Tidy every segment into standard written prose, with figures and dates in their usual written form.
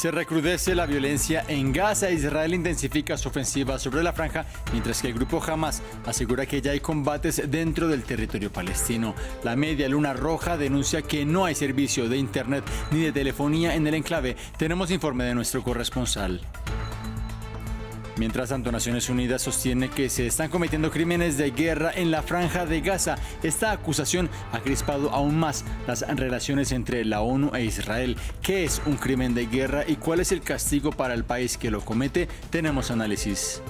Se recrudece la violencia en Gaza. Israel intensifica su ofensiva sobre la franja, mientras que el grupo Hamas asegura que ya hay combates dentro del territorio palestino. La Media Luna Roja denuncia que no hay servicio de internet ni de telefonía en el enclave. Tenemos informe de nuestro corresponsal. Mientras tanto, Naciones Unidas sostiene que se están cometiendo crímenes de guerra en la franja de Gaza. Esta acusación ha crispado aún más las relaciones entre la ONU e Israel. ¿Qué es un crimen de guerra y cuál es el castigo para el país que lo comete? Tenemos análisis.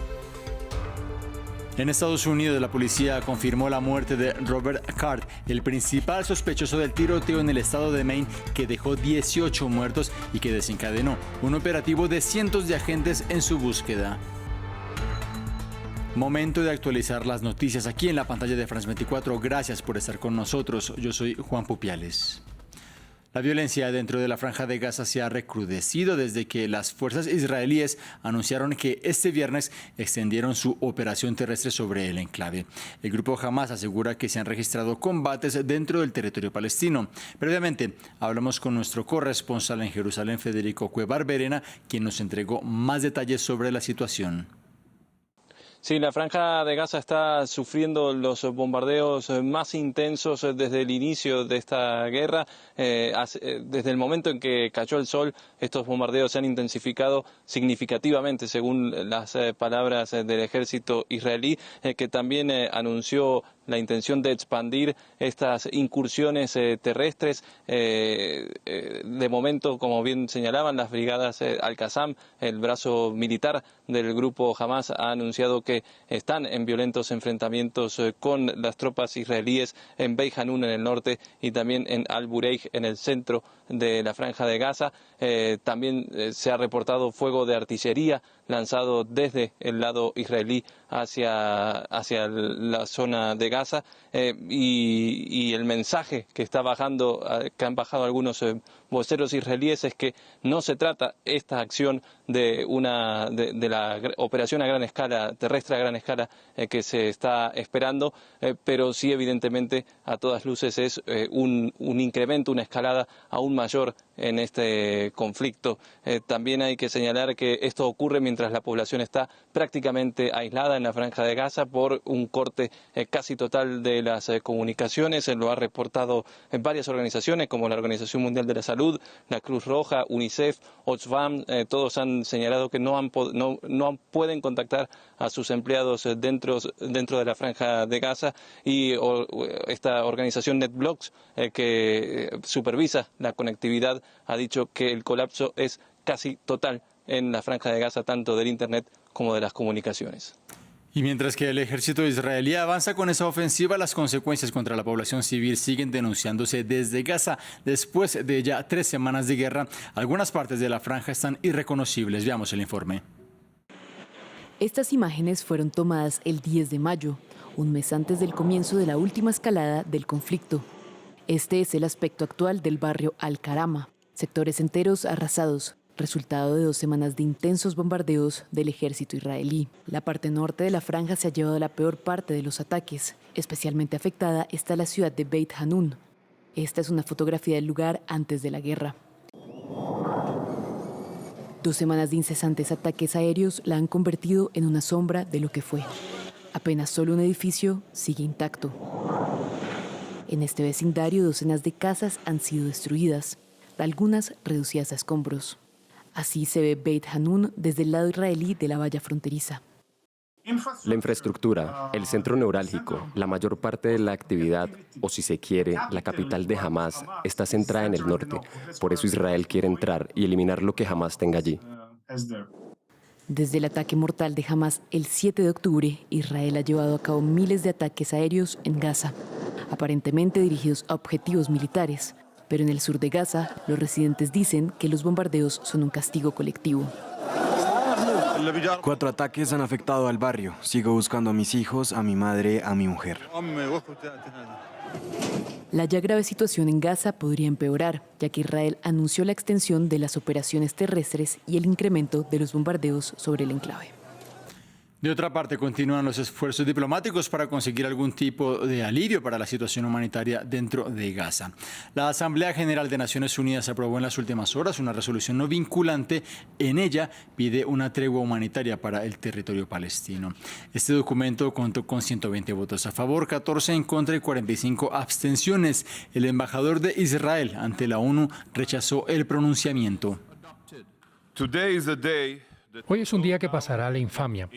En Estados Unidos, la policía confirmó la muerte de Robert Card, el principal sospechoso del tiroteo en el estado de Maine que dejó 18 muertos y que desencadenó un operativo de cientos de agentes en su búsqueda. Momento de actualizar las noticias aquí en la pantalla de France 24. Gracias por estar con nosotros. Yo soy Juan Pupiales. La violencia dentro de la franja de Gaza se ha recrudecido desde que las fuerzas israelíes anunciaron que este viernes extendieron su operación terrestre sobre el enclave. El grupo Hamas asegura que se han registrado combates dentro del territorio palestino. Previamente, hablamos con nuestro corresponsal en Jerusalén, Federico Cuevar Verena, quien nos entregó más detalles sobre la situación. Sí, la franja de Gaza está sufriendo los bombardeos más intensos desde el inicio de esta guerra. Desde el momento en que cayó el sol, estos bombardeos se han intensificado significativamente, según las palabras del ejército israelí, que también anunció la intención de expandir estas incursiones terrestres. De momento, como bien señalaban, las brigadas Al-Qassam, el brazo militar del grupo Hamas, ha anunciado que están en violentos enfrentamientos con las tropas israelíes en Beit Hanun en el norte y también en Al-Bureij en el centro de la franja de Gaza. También se ha reportado fuego de artillería lanzado desde el lado israelí hacia la zona de Gaza, y el mensaje que han bajado algunos voceros israelíes es que no se trata esta acción de la operación a gran escala, terrestre a gran escala, que se está esperando, pero sí evidentemente a todas luces es un incremento, una escalada aún mayor en este conflicto. También hay que señalar que esto ocurre mientras la población está prácticamente aislada en la franja de Gaza por un corte casi total de las comunicaciones. Lo ha reportado en varias organizaciones como la Organización Mundial de la Salud, la Cruz Roja, UNICEF, Oxfam. Todos han señalado que no pueden contactar a sus empleados dentro de la franja de Gaza, y esta organización NetBlocks, que supervisa la conectividad, ha dicho que el colapso es casi total en la franja de Gaza, tanto del Internet como de las comunicaciones. Y mientras que el ejército israelí avanza con esa ofensiva, las consecuencias contra la población civil siguen denunciándose desde Gaza. Después de ya 3 semanas de guerra, algunas partes de la franja están irreconocibles. Veamos el informe. Estas imágenes fueron tomadas el 10 de mayo, un mes antes del comienzo de la última escalada del conflicto. Este es el aspecto actual del barrio Al-Karama, sectores enteros arrasados, resultado de 2 semanas de intensos bombardeos del ejército israelí. La parte norte de la franja se ha llevado la peor parte de los ataques. Especialmente afectada está la ciudad de Beit Hanun. Esta es una fotografía del lugar antes de la guerra. 2 semanas de incesantes ataques aéreos la han convertido en una sombra de lo que fue. Apenas solo un edificio sigue intacto. En este vecindario, docenas de casas han sido destruidas, algunas reducidas a escombros. Así se ve Beit Hanun desde el lado israelí de la valla fronteriza. La infraestructura, el centro neurálgico, la mayor parte de la actividad, o si se quiere, la capital de Hamas, está centrada en el norte. Por eso Israel quiere entrar y eliminar lo que Hamas tenga allí. Desde el ataque mortal de Hamas el 7 de octubre, Israel ha llevado a cabo miles de ataques aéreos en Gaza, aparentemente dirigidos a objetivos militares. Pero en el sur de Gaza, los residentes dicen que los bombardeos son un castigo colectivo. 4 ataques han afectado al barrio. Sigo buscando a mis hijos, a mi madre, a mi mujer. La ya grave situación en Gaza podría empeorar, ya que Israel anunció la extensión de las operaciones terrestres y el incremento de los bombardeos sobre el enclave. De otra parte, continúan los esfuerzos diplomáticos para conseguir algún tipo de alivio para la situación humanitaria dentro de Gaza. La Asamblea General de Naciones Unidas aprobó en las últimas horas una resolución no vinculante. En ella pide una tregua humanitaria para el territorio palestino. Este documento contó con 120 votos a favor, 14 en contra y 45 abstenciones. El embajador de Israel ante la ONU rechazó el pronunciamiento. Hoy es un día que pasará a la infamia.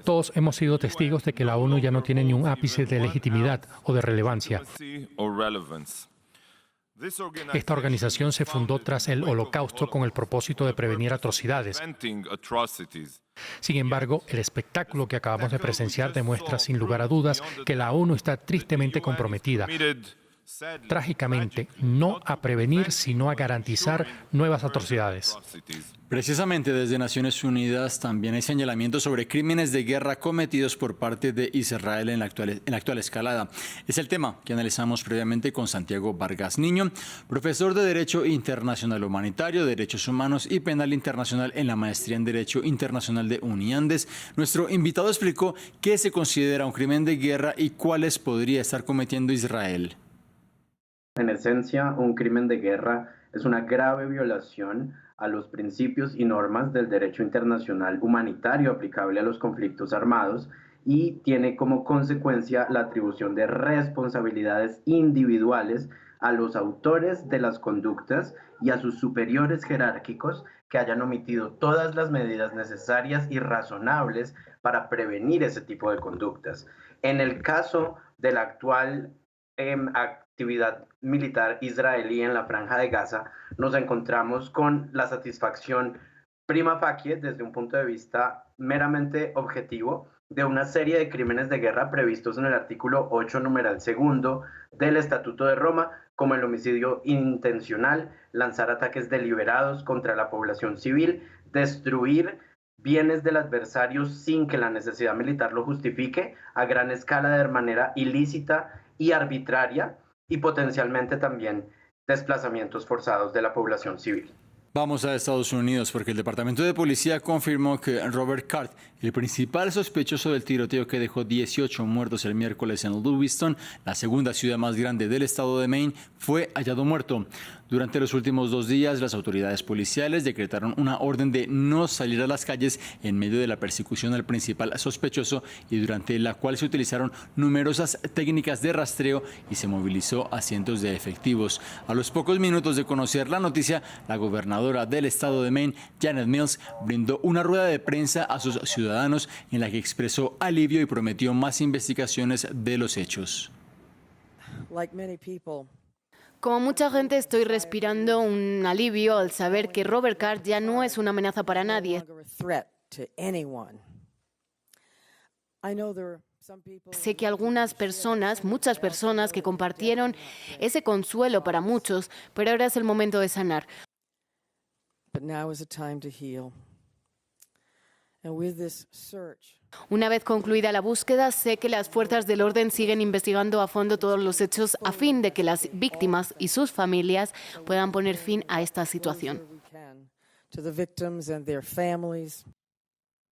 Todos hemos sido testigos de que la ONU ya no tiene ni un ápice de legitimidad o de relevancia. Esta organización se fundó tras el Holocausto con el propósito de prevenir atrocidades. Sin embargo, el espectáculo que acabamos de presenciar demuestra sin lugar a dudas que la ONU está tristemente comprometida, trágicamente, no a prevenir, sino a garantizar nuevas atrocidades. Precisamente desde Naciones Unidas también hay señalamientos sobre crímenes de guerra cometidos por parte de Israel en la actual escalada. Es el tema que analizamos previamente con Santiago Vargas Niño, profesor de Derecho Internacional Humanitario, Derechos Humanos y Penal Internacional en la Maestría en Derecho Internacional de Uniandes. Nuestro invitado explicó qué se considera un crimen de guerra y cuáles podría estar cometiendo Israel. En esencia, un crimen de guerra es una grave violación a los principios y normas del derecho internacional humanitario aplicable a los conflictos armados y tiene como consecuencia la atribución de responsabilidades individuales a los autores de las conductas y a sus superiores jerárquicos que hayan omitido todas las medidas necesarias y razonables para prevenir ese tipo de conductas. En el caso de la actual actividad militar israelí en la Franja de Gaza, nos encontramos con la satisfacción prima facie, desde un punto de vista meramente objetivo, de una serie de crímenes de guerra previstos en el artículo 8, numeral 2 del Estatuto de Roma, como el homicidio intencional, lanzar ataques deliberados contra la población civil, destruir bienes del adversario sin que la necesidad militar lo justifique, a gran escala de manera ilícita y arbitraria, y potencialmente también desplazamientos forzados de la población civil. Vamos a Estados Unidos porque el Departamento de Policía confirmó que Robert Card, el principal sospechoso del tiroteo que dejó 18 muertos el miércoles en Lewiston, la segunda ciudad más grande del estado de Maine, fue hallado muerto. Durante los últimos 2 días, las autoridades policiales decretaron una orden de no salir a las calles en medio de la persecución al principal sospechoso y durante la cual se utilizaron numerosas técnicas de rastreo y se movilizó a cientos de efectivos. A los pocos minutos de conocer la noticia, la gobernadora del estado de Maine, Janet Mills, brindó una rueda de prensa a sus ciudadanos en la que expresó alivio y prometió más investigaciones de los hechos. Como mucha gente, estoy respirando un alivio al saber que Robert Card ya no es una amenaza para nadie. Sé que algunas personas, muchas personas que compartieron ese consuelo para muchos, pero ahora es el momento de sanar. Una vez concluida la búsqueda, sé que las fuerzas del orden siguen investigando a fondo todos los hechos a fin de que las víctimas y sus familias puedan poner fin a esta situación.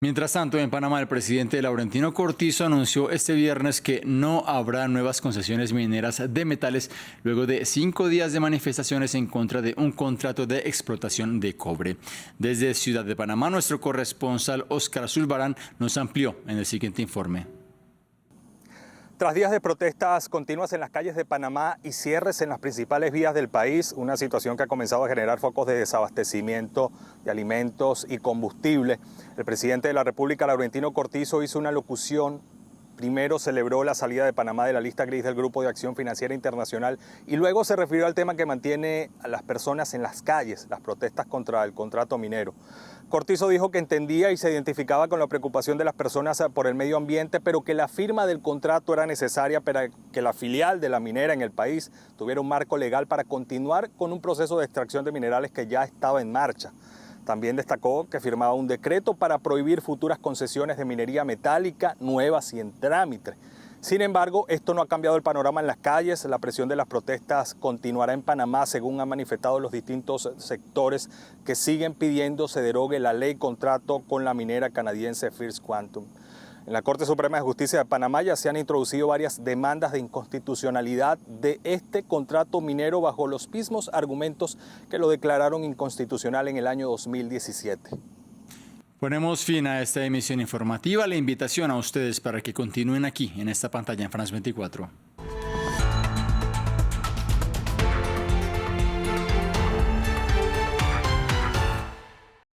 Mientras tanto, en Panamá, el presidente Laurentino Cortizo anunció este viernes que no habrá nuevas concesiones mineras de metales luego de 5 días de manifestaciones en contra de un contrato de explotación de cobre. Desde Ciudad de Panamá, nuestro corresponsal Óscar Zulbarán nos amplió en el siguiente informe. Tras días de protestas continuas en las calles de Panamá y cierres en las principales vías del país, una situación que ha comenzado a generar focos de desabastecimiento de alimentos y combustible, el presidente de la República, Laurentino Cortizo, hizo una locución. Primero celebró la salida de Panamá de la lista gris del Grupo de Acción Financiera Internacional y luego se refirió al tema que mantiene a las personas en las calles, las protestas contra el contrato minero. Cortizo dijo que entendía y se identificaba con la preocupación de las personas por el medio ambiente, pero que la firma del contrato era necesaria para que la filial de la minera en el país tuviera un marco legal para continuar con un proceso de extracción de minerales que ya estaba en marcha. También destacó que firmaba un decreto para prohibir futuras concesiones de minería metálica nuevas y en trámite. Sin embargo, esto no ha cambiado el panorama en las calles. La presión de las protestas continuará en Panamá, según han manifestado los distintos sectores que siguen pidiendo se derogue la ley contrato con la minera canadiense First Quantum. En la Corte Suprema de Justicia de Panamá ya se han introducido varias demandas de inconstitucionalidad de este contrato minero bajo los mismos argumentos que lo declararon inconstitucional en el año 2017. Ponemos fin a esta emisión informativa. La invitación a ustedes para que continúen aquí en esta pantalla en France 24.